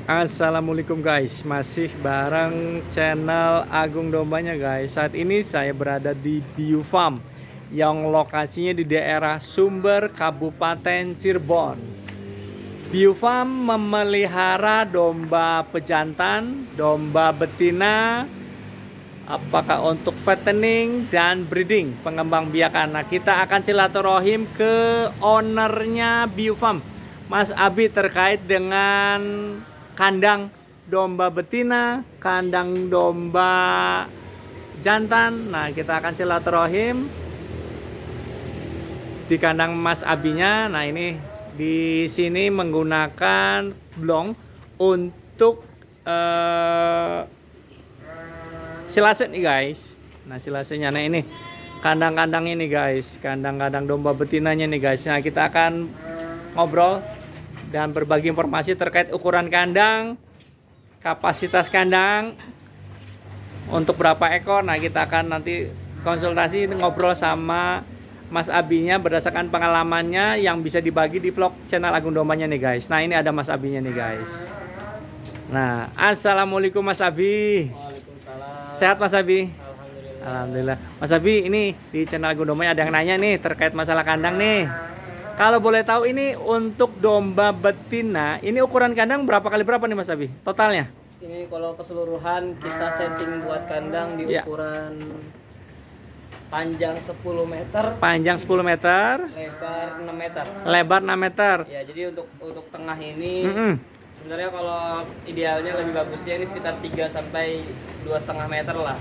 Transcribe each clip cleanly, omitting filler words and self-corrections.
Assalamualaikum guys, masih bareng channel Agung Dombanya guys. Saat ini saya berada di Bio Farm yang lokasinya di daerah Sumber, Kabupaten Cirebon. Bio Farm memelihara domba pejantan, domba betina, apakah untuk fattening dan breeding, pengembang biakan. Nah, kita akan silaturahim ke ownernya Bio Farm, Mas Abi, terkait dengan kandang domba betina, kandang domba jantan. Nah, kita akan silaturahim di kandang Mas Abinya. Nah, ini di sini menggunakan blong untuk silase nih guys. Nah, silasenya, nah ini kandang-kandang ini guys, kandang-kandang domba betinanya nih guys. Nah, kita akan ngobrol dan berbagi informasi terkait ukuran kandang, kapasitas kandang, untuk berapa ekor. Nah, kita akan nanti konsultasi ngobrol sama Mas Abinya berdasarkan pengalamannya yang bisa dibagi di vlog channel Agung Dombanya nih guys. Nah, ini ada Mas Abinya nih guys. Nah, assalamualaikum Mas Abi. Waalaikumsalam. Sehat Mas Abi? Alhamdulillah. Alhamdulillah. Mas Abi, ini di channel Agung Dombanya ada yang nanya nih terkait masalah kandang nih. Kalau boleh tahu, ini untuk domba betina, ini ukuran kandang berapa kali berapa nih Mas Abi? Totalnya? Ini kalau keseluruhan kita setting buat kandang di Ya. ukuran panjang 10 meter, Panjang 10 meter, lebar 6 meter. lebar 6 meter. Ya, jadi untuk tengah ini Mm-mm. sebenarnya kalau idealnya lebih bagusnya ini sekitar 3 sampai 2,5 meter lah.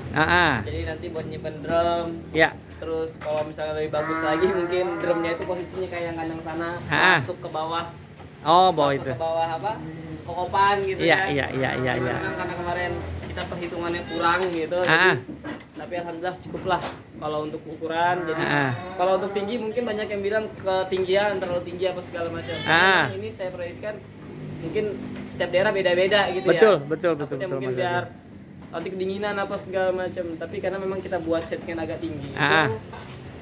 Jadi nanti buat nyimpen drum. Ya. Terus kalau misalnya lebih bagus lagi mungkin drumnya itu posisinya kayak yang kandang sana, masuk ke bawah. Oh, bawah Masuk itu. ke bawah apa? Kokopan gitu Iya, ya. iya, iya, iya, Cuman iya. memang karena kemarin kita perhitungannya kurang gitu. Tapi alhamdulillah cukup lah kalau untuk ukuran. Jadi kalau untuk tinggi mungkin banyak yang bilang ketinggian terlalu tinggi apa segala macam. Tapi ini saya proyeksikan mungkin setiap daerah beda-beda gitu Betul, ya. betul, betul, Takutnya betul, mungkin Mas biar Adi. nanti kedinginan apa segala macam. Tapi karena memang kita buat setnya agak tinggi. Itu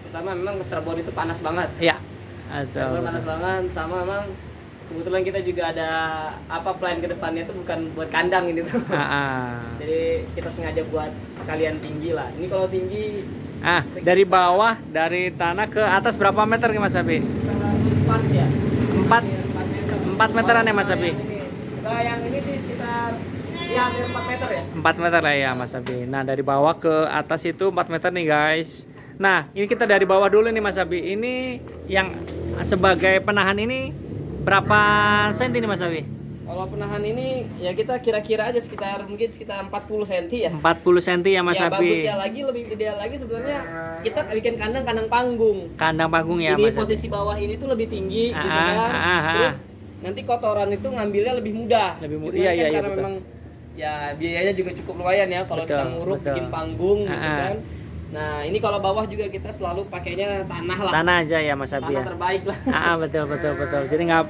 pertama memang Cirebon itu panas banget. Iya. Cirebon panas banget, sama memang kebetulan kita juga ada apa plan ke depannya itu bukan buat kandang ini tuh. Jadi kita sengaja buat sekalian tinggi lah. Ini kalau tinggi Dari bawah, dari tanah ke atas berapa meter nih Mas Abi? 4 ya. 4 4 meter. 4 meteran ya Mas Abi? Kalau yang ini sih sekitar ya hampir 4 meter ya. 4 meter lah ya Mas Abi. Nah, dari bawah ke atas itu 4 meter nih guys. Nah, ini kita dari bawah dulu nih Mas Abi. Ini yang sebagai penahan ini berapa senti nih Mas Abi? Kalau penahan ini ya kita kira-kira aja sekitar mungkin sekitar 40 cm ya. 40 senti ya Mas Ya Abi. bagusnya lagi lebih ideal lagi sebenarnya kita bikin kandang panggung. Kandang panggung ya Ini Mas Abi. posisi bawah ini tuh lebih tinggi gitu kan. Terus nanti kotoran itu ngambilnya lebih mudah. Lebih mudah. Cuman Iya, kan iya, karena betul. memang ya biayanya juga cukup lumayan ya kalau Betul, kita nguruk betul. bikin panggung gitu kan. Nah, ini kalau bawah juga kita selalu pakainya tanah lah. Tanah aja ya Mas Abi Tanah ya. terbaik lah. Betul, betul, betul.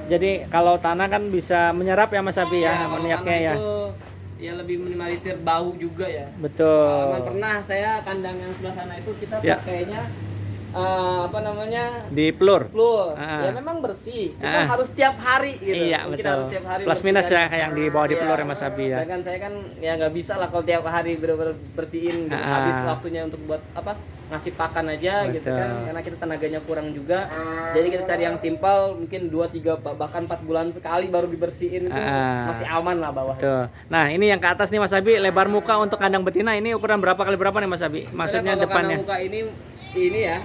Jadi kalau tanah kan bisa menyerap ya Mas Abi ya, kalau ammoniaknya tanah ya. itu ya lebih minimalisir bau juga ya. Betul. Pengalaman pernah saya kandang yang sebelah sana itu kita Ya. pakainya apa namanya? Di plur. Plur. Ya memang bersih, cuma harus tiap hari gitu. Iya, Mungkin betul. harus tiap hari Plus minus ya bersihkan. kayak yang di bawah di Iya. plur ya Mas Abi ya. Sedangkan saya kan ya nggak bisa lah kalau tiap hari bener-bener bersihin gitu. Habis waktunya untuk buat apa? Ngasih pakan aja gitu Betul. kan. Karena kita tenaganya kurang juga. Jadi kita cari yang simpel, mungkin 2 3 bahkan 4 bulan sekali baru dibersihin itu masih aman lah bawah. Tuh. Nah, ini yang ke atas nih Mas Abi, lebar muka untuk kandang betina ini ukuran berapa kali berapa nih Mas Abi? Maksudnya Kalau depannya. kandang muka ini ya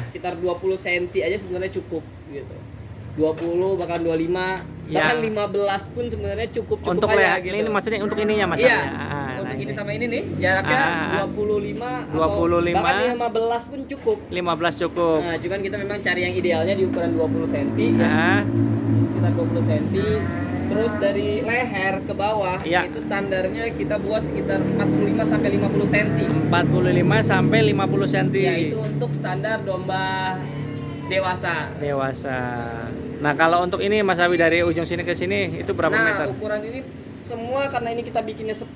sekitar 20 cm aja sebenarnya cukup gitu. 20 bahkan 25 bahkan 15 pun sebenarnya cukup Untuk aja leher gitu. ini maksudnya untuk ininya Mas Abi. Iya. Nah, Untuk ini ini. sama ini nih jaraknya 25 25. atau bahkan 15 pun cukup. 15 cukup. Nah, cuman kita memang cari yang idealnya di ukuran 20 cm ya. Sekitar 20 cm. Terus dari leher ke bawah itu standarnya kita buat sekitar 45 sampai 50 cm. 45 sampai 50 cm. Ya, itu untuk standar domba dewasa. Nah, kalau untuk ini Mas Abi dari ujung sini ke sini itu berapa meter? Nah, ukuran ini semua karena ini kita bikinnya 10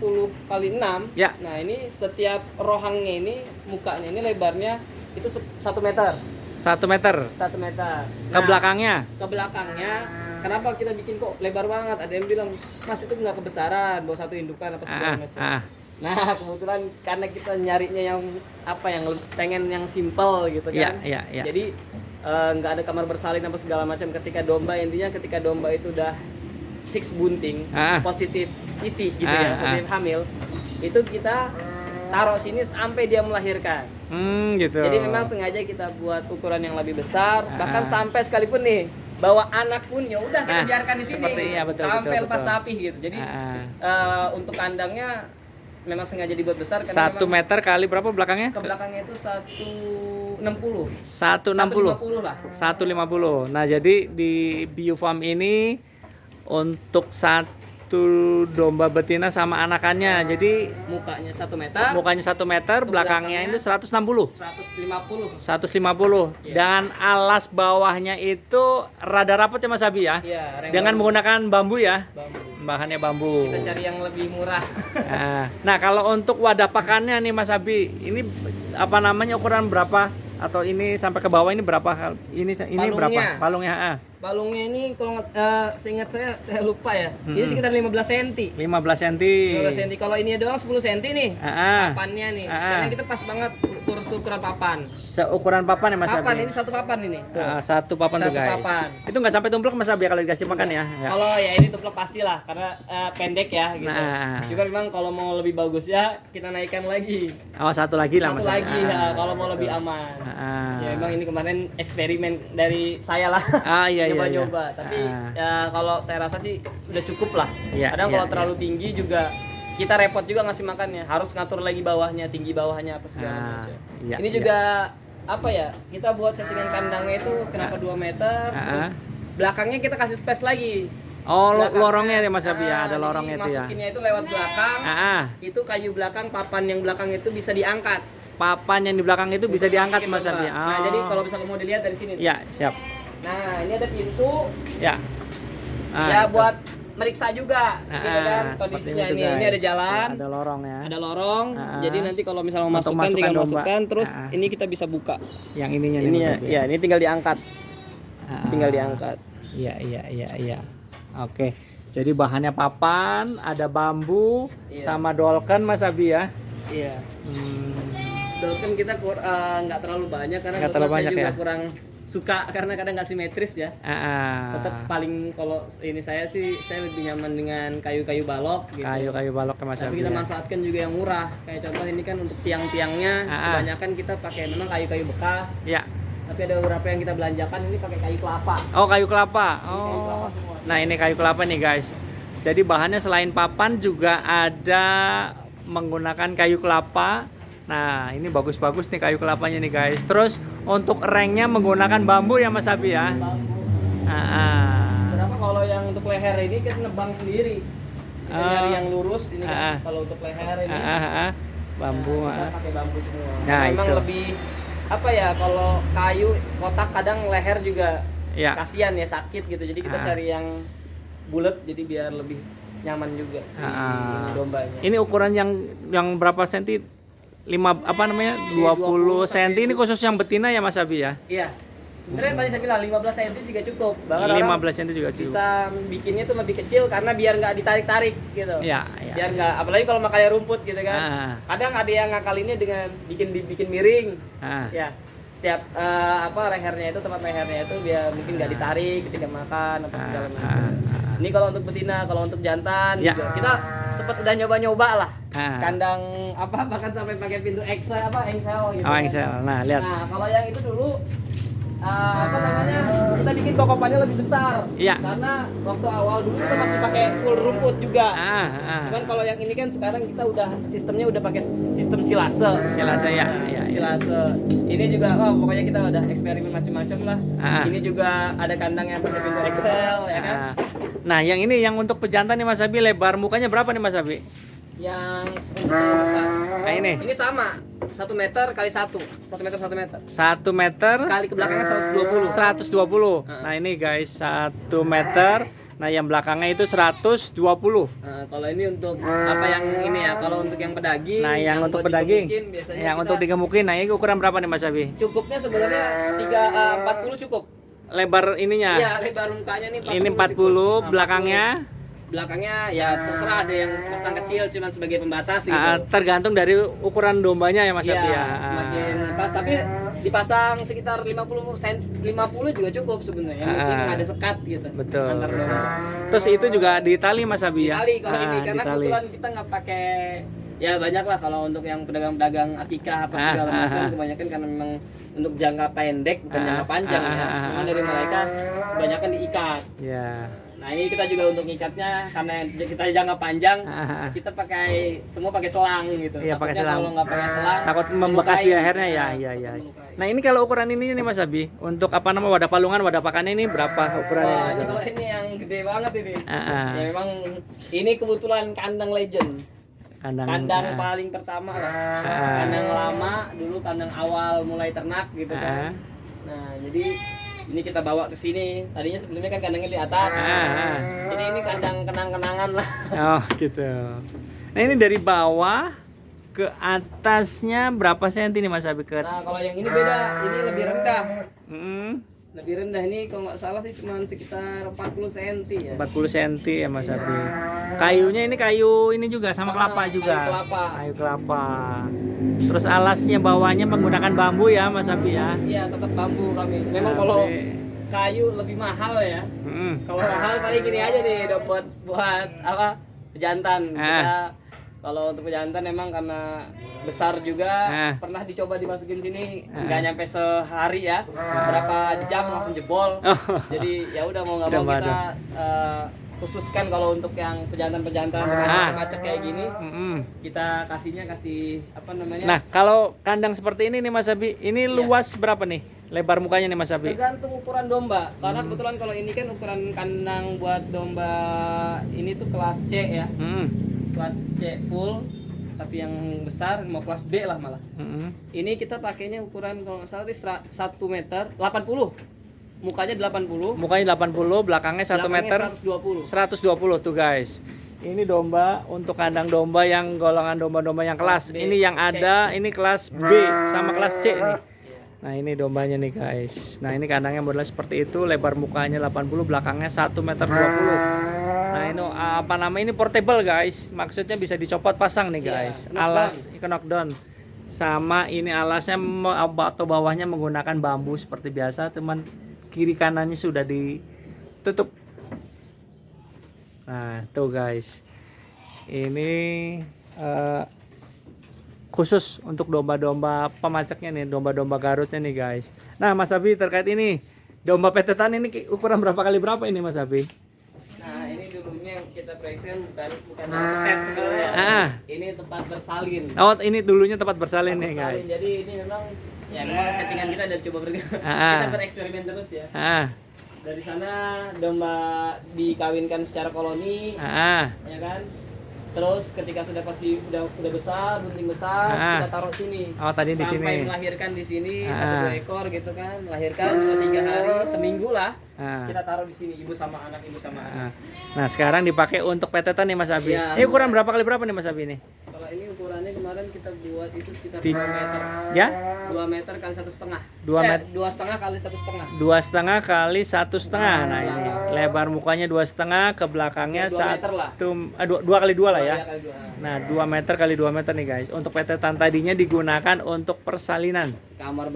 kali 6. Ya. Nah, ini setiap rohangnya ini, mukanya ini lebarnya itu 1 meter. 1 meter. 1 meter. Ke belakangnya Ke belakangnya kenapa kita bikin kok lebar banget? Ada yang bilang, Mas itu nggak kebesaran, bawa satu indukan apa segala macam. Nah kebetulan karena kita nyarinya yang apa yang pengen yang simple gitu kan. Jadi nggak ada kamar bersalin apa segala macam. Ketika domba intinya ketika domba itu udah fix bunting, positif isi gitu ya, positif hamil, itu kita taruh sini sampai dia melahirkan. Gitu. Jadi memang sengaja kita buat ukuran yang lebih besar, bahkan sampai sekalipun nih bawa anak pun ya udah kita biarkan di sini sampai lepas sapi gitu. Jadi untuk kandangnya memang sengaja dibuat besar karena 1 meter kali berapa belakangnya? Ke belakangnya itu 160. 160 lah. 150. Nah, jadi di Bio Farm ini untuk satu domba betina sama anakannya. Jadi mukanya 1 meter. Mukanya 1 meter, belakangnya itu 160. 150. 150. Dan alas bawahnya itu rada rapat ya Mas Abi ya? Iya, dengan menggunakan bambu ya? Bambu. Bahannya bambu. Kita cari yang lebih murah. Nah, kalau untuk wadah pakannya nih Mas Abi, ini apa namanya ukuran berapa? Atau ini sampai ke bawah ini berapa? Ini Balungnya. berapa? Balungnya. Balungnya ini kalau seingat saya lupa ya. Ini sekitar 15 cm. 15 cm. 15 cm. Kalau ini doang 10 cm nih. Papannya nih. Karena kita pas banget ukuran papan. Seukuran papan ya Mas Abi? Papan ini satu papan ini. Satu papan tuh guys. Papan. Itu nggak sampai tumplek Mas Abi kalau dikasih makan ya? Kalau ya ini tumplek pastilah karena pendek ya gitu. Cuma memang kalau mau lebih bagus ya kita naikkan lagi. Oh, satu lagi lah Mas. Satu lagi ya kalau mau lebih aman. Ya memang ini kemarin eksperimen dari saya lah. Nyoba-nyoba. Tapi ya kalau saya rasa sih udah cukup lah. Kadang kalau terlalu tinggi juga kita repot juga ngasih makannya. Harus ngatur lagi bawahnya, tinggi bawahnya apa segala macam. Ini juga apa ya? Kita buat settingan kandangnya itu kenapa 2 meter, terus belakangnya kita kasih space lagi. Oh, lorongnya ya Mas Abi ya, ada lorongnya itu ya. Masukinnya itu lewat belakang. Itu kayu belakang, papan yang belakang itu bisa diangkat. Papan yang di belakang itu bisa diangkat Mas Abi. Nah, jadi kalau misalnya mau dilihat dari sini. Ya, siap. Nah, ini ada pintu. Ya. Ya buat meriksa juga, gitu kan kondisinya ini ada jalan, ada lorong ya. Ada lorong. Jadi nanti kalau misalnya mau masukkan tinggal masukkan, terus ini kita bisa buka. Yang ininya ini ya, ini tinggal diangkat. Tinggal diangkat. Iya. Oke. Jadi bahannya papan, ada bambu, sama dolken Mas Abi ya. Iya. Dolken kita nggak terlalu banyak karena saya juga kurang suka karena kadang nggak simetris ya. Tetap paling kalau ini saya lebih nyaman dengan kayu-kayu balok gitu. Kayu-kayu balok ke Mas Abi. Tapi kita manfaatkan juga yang murah. Kayak contoh ini kan untuk tiang-tiangnya kebanyakan kita pakai memang kayu-kayu bekas. Iya. Tapi ada beberapa yang kita belanjakan ini pakai kayu kelapa. Oh, kayu kelapa. Kayu kelapa semua. Nah, ini kayu kelapa nih guys. Jadi bahannya selain papan juga ada menggunakan kayu kelapa. Nah, ini bagus-bagus nih kayu kelapanya nih guys. Terus untuk rengnya menggunakan bambu ya Mas Abi ya. Bambu. Berapa kalau yang untuk leher ini kita nebang sendiri. Kita nyari yang lurus ini kan. Kalau untuk leher ini. Bambu. Kita pakai bambu semua. Nah, memang itu lebih apa ya, kalau kayu kotak kadang leher juga kasihan ya, sakit gitu. Jadi kita cari yang bulat jadi biar lebih nyaman juga di dombanya. Ini ukuran yang berapa senti? 20 cm ini khusus yang betina ya Mas Abi ya? Iya. Sebenarnya tadi saya bilang 15 cm juga cukup. Bahkan 15 cm juga cukup. Bisa bikinnya tuh lebih kecil karena biar nggak ditarik-tarik gitu. Iya. Biar nggak, apalagi kalau makannya rumput gitu kan. Kadang ada yang ngakalinnya dengan bikin miring. Ya. Setiap lehernya itu, tempat lehernya itu biar mungkin nggak ditarik ketika makan apa segala macam. Ini kalau untuk betina, kalau untuk jantan juga kita sempat udah nyoba-nyoba lah. Kandang bahkan sampai pakai pintu engsel gitu. Oh, engsel. Nah, lihat. Nah, kalau yang itu dulu kita bikin kokopannya lebih besar. Karena waktu awal dulu kita masih pakai full rumput juga. Cuman kalau yang ini kan sekarang kita udah sistemnya udah pakai sistem silase. Silase. Ini juga pokoknya kita udah eksperimen macam-macam lah. Ini juga ada kandang yang pakai pintu Excel ya kan. Nah, yang ini yang untuk pejantan nih Mas Abi, lebar mukanya berapa nih Mas Abi? Yang untuk muka. Nah, ini sama 1 meter kali 1 meter 1 meter 1 meter kali ke belakangnya 120. Nah, ini guys 1 meter. Nah, yang belakangnya itu 120. Nah, kalau ini untuk apa yang ini ya, kalau untuk yang pedaging. Nah, yang untuk pedaging, yang untuk digemukin. Nah, ini ukuran berapa nih Mas Abi? Cukupnya sebenarnya 40 cukup. lebar ininya. Iya, lebar mukanya nih 40. Ini 40, belakangnya. Belakangnya ya terserah, ada yang pasang kecil cuman sebagai pembatas gitu. Tergantung dari ukuran dombanya ya Mas Iya, Abi ya. semakin pas, tapi dipasang sekitar 50 juga cukup sebenarnya. Yang penting ada sekat gitu. Betul. Antar domba. Terus itu juga di tali Mas Abi ya. Tali kalau ini karena di tali. kebetulan kita nggak pakai, ya banyak lah kalau untuk yang pedagang-pedagang akikah apa segala macam, kebanyakan karena memang untuk jangka pendek bukan jangka panjang ya. Cuma dari mereka kebanyakan diikat. Ya. Nah ini kita juga untuk ngikatnya karena kita jangka panjang, kita semua pakai selang gitu. Iya, pakai Takutnya selang. kalau nggak pakai selang Takut membekas di melukai. akhirnya ya. Iya. Nah ini kalau ukuran ini nih Mas Abi, untuk apa nama wadah palungan, wadah pakannya ini berapa ukurannya Wah, Mas ini Abi? kalau ini yang gede banget ini. Ya memang ini kebetulan kandang legend. Kandang paling pertama lah. Kandang lama dulu, kandang awal mulai ternak gitu kan. Nah, jadi ini kita bawa ke sini. Tadinya sebelumnya kan kandangnya di atas. Jadi ini kandang kenang-kenangan lah. Oh gitu. Nah ini dari bawah ke atasnya berapa senti nih Mas Abi? Nah, kalau yang ini beda, ini lebih rendah. Lebih rendah ini kalau nggak salah sih cuma sekitar 40 cm ya. 40 cm ya Mas Abi. Kayunya ini kayu ini juga sama kelapa juga. Kayu kelapa. Terus alasnya bawahnya menggunakan bambu ya Mas Abi ya. Iya, tetap bambu kami. Memang kalau kayu lebih mahal ya. Kalau mahal paling gini aja nih, udah buat apa? Pejantan. Kita kalau untuk pejantan memang karena besar juga, pernah dicoba dimasukin sini nggak nyampe sehari ya, berapa jam langsung jebol. Jadi ya udah mau nggak mau kita khususkan kalau untuk yang pejantan-pejantan macet kayak gini, kita kasih apa namanya? Nah kalau kandang seperti ini nih Mas Abi, ini luas berapa nih lebar mukanya nih Mas Abi? Tergantung ukuran domba, karena kebetulan kalau ini kan ukuran kandang buat domba ini tuh kelas C ya. Kelas C full, tapi yang besar mau kelas B lah malah. Ini kita pakainya ukuran kalau nggak salah 1 meter 80, mukanya 80, mukanya 80, belakangnya 1 meter 120. 120 tuh guys. Ini domba untuk kandang domba yang golongan domba-domba yang kelas. Ini yang ada ini kelas B sama kelas C ini. Nah ini dombanya nih guys. Nah ini kandangnya modelnya seperti itu, lebar mukanya 80, belakangnya 1 meter 20. Nah ini apa nama ini portable guys, maksudnya bisa dicopot pasang nih guys. Alas knockdown sama ini alasnya atau bawahnya menggunakan bambu seperti biasa, teman kiri kanannya sudah ditutup. Nah tuh guys, ini khusus untuk domba-domba pemacaknya nih, domba-domba Garutnya nih guys. Nah Mas Abi terkait ini domba petetan ini ukuran berapa kali berapa ini Mas Abi? Nah ini dulunya kita present bukan petet sebenarnya. Ini tempat bersalin. Oh ini dulunya tempat bersalin nih guys. Jadi ini memang settingan kita dan coba kita bereksperimen terus ya. Dari sana domba dikawinkan secara koloni, ya kan. Terus ketika sudah udah besar, bunting besar, kita taruh sini. Oh tadi di sini. Sampai melahirkan di sini 1-2 ekor gitu kan, melahirkan 2-3 hari, seminggu lah. Kita taruh di sini ibu sama anak. Nah sekarang dipakai untuk petetan nih Mas Abi. Ini ukuran berapa kali berapa nih Mas Abi nih? Kalau ini ukurannya kemarin kita buat itu sekitar 2 meter. Ya? 2 meter kali 1,5. 2,5 kali 1,5. 2,5 kali 1,5. Nah ini lebar mukanya 2,5, ke belakangnya 2 kali 2 lah ya. Nah 2 meter kali 2 meter nih guys. Untuk petetan tadinya digunakan untuk persalinan. Kamar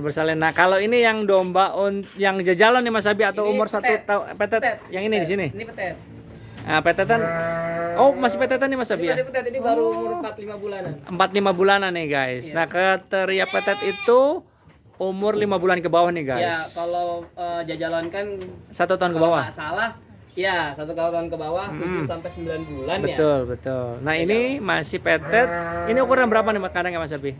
bersalin. Nah kalau ini yang domba yang jajalan nih Mas Abi atau ini umur 1 tahun petet yang ini di sini. Ini petet. Nah petetan. Oh masih petetan nih Mas Abi ya? Masih petet, ini baru umur 4-5 bulanan. 4-5 bulanan nih guys. Nah kriteria petet itu umur 5 bulan ke bawah nih guys. Ya kalau jajalan kan 1 tahun ke bawah. Kalau nggak salah, ya 1 tahun ke bawah 7 sampai 9 bulan ya. Betul. Nah ini masih petet. Ini ukuran berapa nih kandangnya Mas Abi?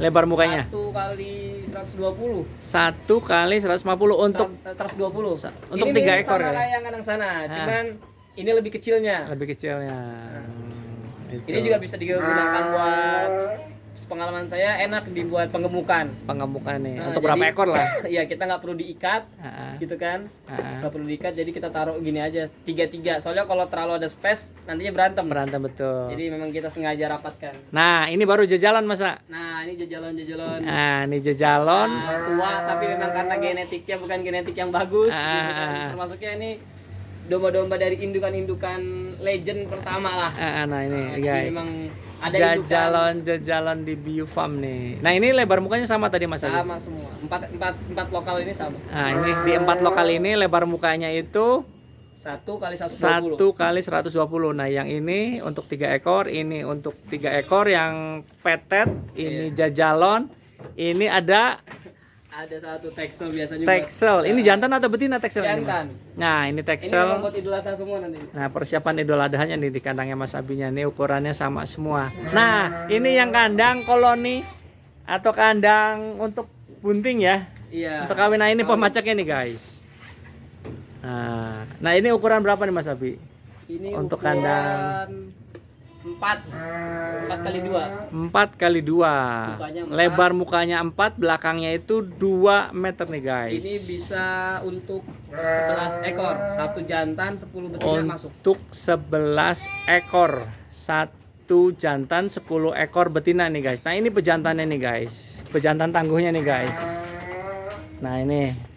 Lebar mukanya? 1 kali 120. 1 kali 150 untuk 120. Untuk ini 3 ekor sama ya. kayak yang kandang sana, cuman ini lebih kecilnya. Lebih kecilnya. Ini juga bisa digunakan buat pengalaman saya enak dibuat penggemukan. Penggemukan nih. Nah, untuk berapa ekor lah? Iya, kita nggak perlu diikat, gitu kan? Nggak perlu diikat, jadi kita taruh gini aja 3-3. Soalnya kalau terlalu ada space nantinya berantem. Berantem betul. Jadi memang kita sengaja rapatkan. Nah, ini baru jajalan masa. Nah, ini jajalon-jajalon. Nah, ini jajalon. Tua, tapi memang karena genetiknya bukan genetik yang bagus. Gitu kan. Termasuknya ini domba-domba dari indukan-indukan legend pertama lah. Nah, ini Jadi guys. memang ada jajalon di Bio Farm nih. Nah, ini lebar mukanya sama tadi Mas Ali? sama semua. Empat lokal ini sama. Nah, ini di 4 lokal ini lebar mukanya itu 1 kali 120. 1 kali 120. Nah, yang ini untuk 3 ekor, ini untuk 3 ekor yang petet, ini jajalon, ini ada satu Texel biasanya. Texel. Ini jantan atau betina Texel? Jantan. Nah, ini Texel. Ini buat Idul Adha semua nanti. Nah, persiapan Idul Adhanya nih di kandangnya Mas Abinya nih, ukurannya sama semua. Nah, ini yang kandang koloni atau kandang untuk bunting ya. Iya. Untuk kawin. Nah, ini pemacaknya nih guys. Nah, ini ukuran berapa nih Mas Abi? Ini untuk ukuran kandang 4 kali 2. 4 kali 2. Lebar mukanya 4, belakangnya itu 2 meter nih guys. Ini bisa untuk 11 ekor, 1 jantan, 10 betina masuk. Untuk 11 ekor, 1 jantan, 10 ekor betina nih guys. Nah, ini pejantannya nih guys. Pejantan tangguhnya nih guys. Nah, ini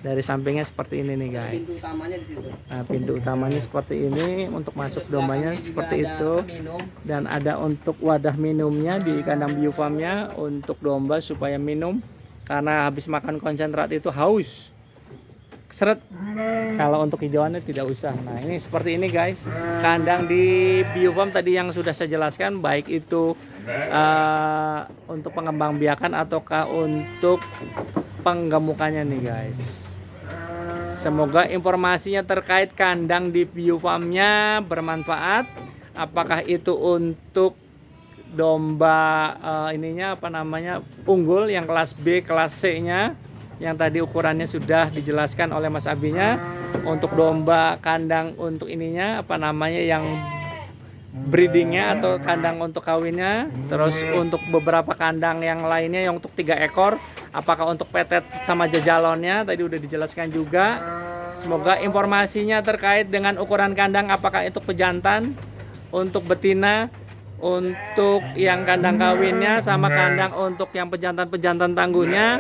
dari sampingnya seperti ini nih guys. Pintu utamanya di situ. Nah, pintu utamanya seperti ini, untuk masuk dombanya seperti itu. Dan ada untuk wadah minumnya di kandang Bio Farm-nya untuk domba supaya minum karena habis makan konsentrat itu haus. Seret. Kalau untuk hijauannya tidak usah. Nah, ini seperti ini guys. Kandang di Bio Farm tadi yang sudah saya jelaskan, baik itu untuk pengembang biakan ataukah untuk penggemukannya nih guys. Semoga informasinya terkait kandang di Bio Farm-nya bermanfaat. Apakah itu untuk domba ininya apa namanya unggul yang kelas B, kelas C-nya yang tadi ukurannya sudah dijelaskan oleh Mas Abinya. Untuk domba kandang untuk ininya apa namanya yang breedingnya atau kandang untuk kawinnya. Terus untuk beberapa kandang yang lainnya yang untuk 3 ekor, apakah untuk petet sama jajalonnya tadi udah dijelaskan juga. Semoga informasinya terkait dengan ukuran kandang, apakah itu pejantan, untuk betina, untuk yang kandang kawinnya, sama kandang untuk yang pejantan tangguhnya.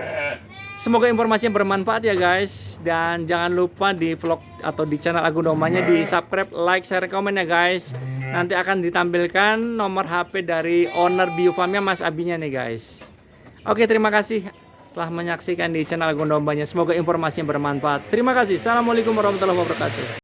Semoga informasinya bermanfaat ya guys. Dan jangan lupa di vlog atau di channel Agung Dombanya di subscribe, like, share, komen ya guys. Nanti akan ditampilkan nomor HP dari owner Bio Farm-nya Mas Abinya nih guys. Oke, terima kasih telah menyaksikan di channel Agung Dombanya. Semoga informasinya bermanfaat. Terima kasih. Assalamualaikum warahmatullahi wabarakatuh.